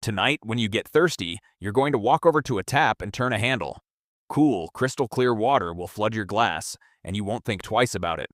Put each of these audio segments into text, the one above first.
Tonight, when you get thirsty, you're going to walk over to a tap and turn a handle. Cool, crystal clear water will flood your glass, and you won't think twice about it.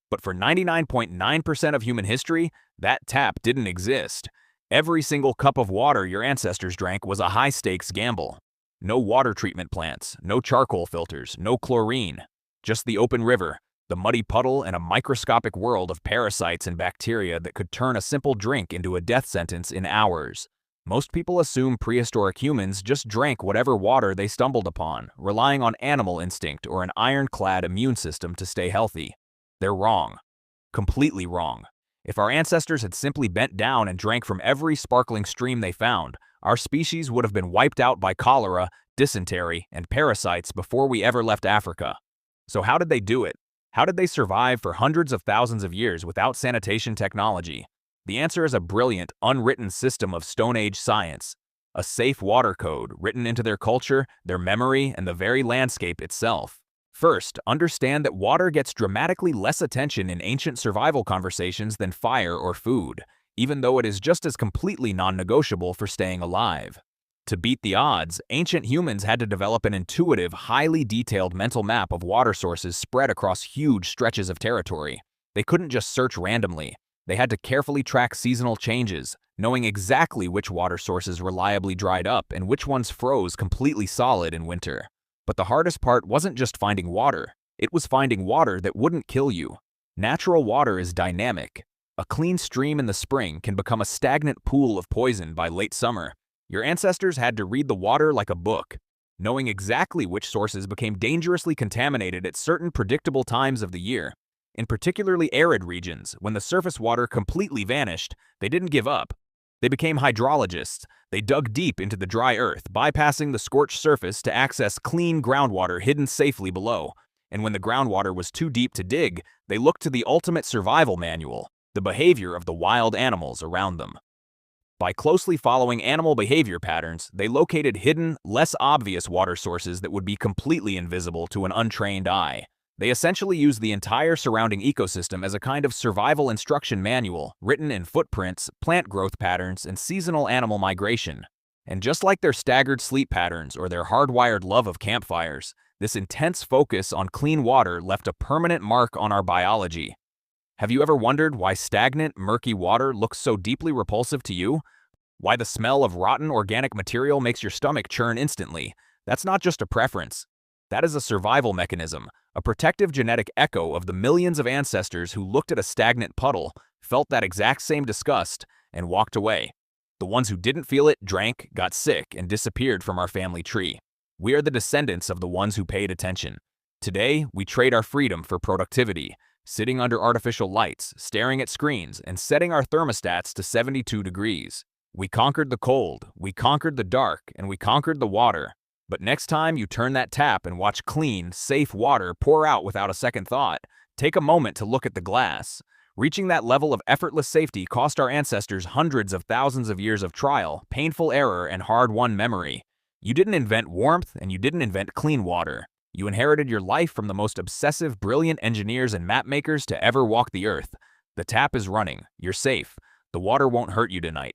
But for 99.9% of human history, that tap didn't exist. Every single cup of water your ancestors drank was a high-stakes gamble. No water treatment plants, no charcoal filters, no chlorine. Just the open river, the muddy puddle, and a microscopic world of parasites and bacteria that could turn a simple drink into a death sentence in hours. Most people assume prehistoric humans just drank whatever water they stumbled upon, relying on animal instinct or an iron-clad immune system to stay healthy. They're wrong. Completely wrong. If our ancestors had simply bent down and drank from every sparkling stream they found, our species would have been wiped out by cholera, dysentery, and parasites before we ever left Africa. So how did they do it? How did they survive for hundreds of thousands of years without sanitation technology? The answer is a brilliant, unwritten system of Stone Age science. A safe water code written into their culture, their memory, and the very landscape itself. First, understand that water gets dramatically less attention in ancient survival conversations than fire or food, even though it is just as completely non-negotiable for staying alive. To beat the odds, ancient humans had to develop an intuitive, highly detailed mental map of water sources spread across huge stretches of territory. They couldn't just search randomly. They had to carefully track seasonal changes, knowing exactly which water sources reliably dried up and which ones froze completely solid in winter. But the hardest part wasn't just finding water. It was finding water that wouldn't kill you. Natural water is dynamic. A clean stream in the spring can become a stagnant pool of poison by late summer. Your ancestors had to read the water like a book, knowing exactly which sources became dangerously contaminated at certain predictable times of the year. In particularly arid regions, when the surface water completely vanished, they didn't give up. They became hydrologists. They dug deep into the dry earth, bypassing the scorched surface to access clean groundwater hidden safely below. And when the groundwater was too deep to dig, they looked to the ultimate survival manual, the behavior of the wild animals around them. By closely following animal behavior patterns, they located hidden, less obvious water sources that would be completely invisible to an untrained eye. They essentially used the entire surrounding ecosystem as a kind of survival instruction manual, written in footprints, plant growth patterns, and seasonal animal migration. And just like their staggered sleep patterns or their hardwired love of campfires, this intense focus on clean water left a permanent mark on our biology. Have you ever wondered why stagnant, murky water looks so deeply repulsive to you? Why the smell of rotten organic material makes your stomach churn instantly? That's not just a preference. That is a survival mechanism, a protective genetic echo of the millions of ancestors who looked at a stagnant puddle, felt that exact same disgust, and walked away. The ones who didn't feel it drank, got sick, and disappeared from our family tree. We are the descendants of the ones who paid attention. Today, we trade our freedom for productivity, sitting under artificial lights, staring at screens, and setting our thermostats to 72 degrees. We conquered the cold, we conquered the dark, and we conquered the water. But next time you turn that tap and watch clean, safe water pour out without a second thought, take a moment to look at the glass. Reaching that level of effortless safety cost our ancestors hundreds of thousands of years of trial, painful error, and hard-won memory. You didn't invent warmth, and you didn't invent clean water. You inherited your life from the most obsessive, brilliant engineers and mapmakers to ever walk the earth. The tap is running. You're safe. The water won't hurt you tonight.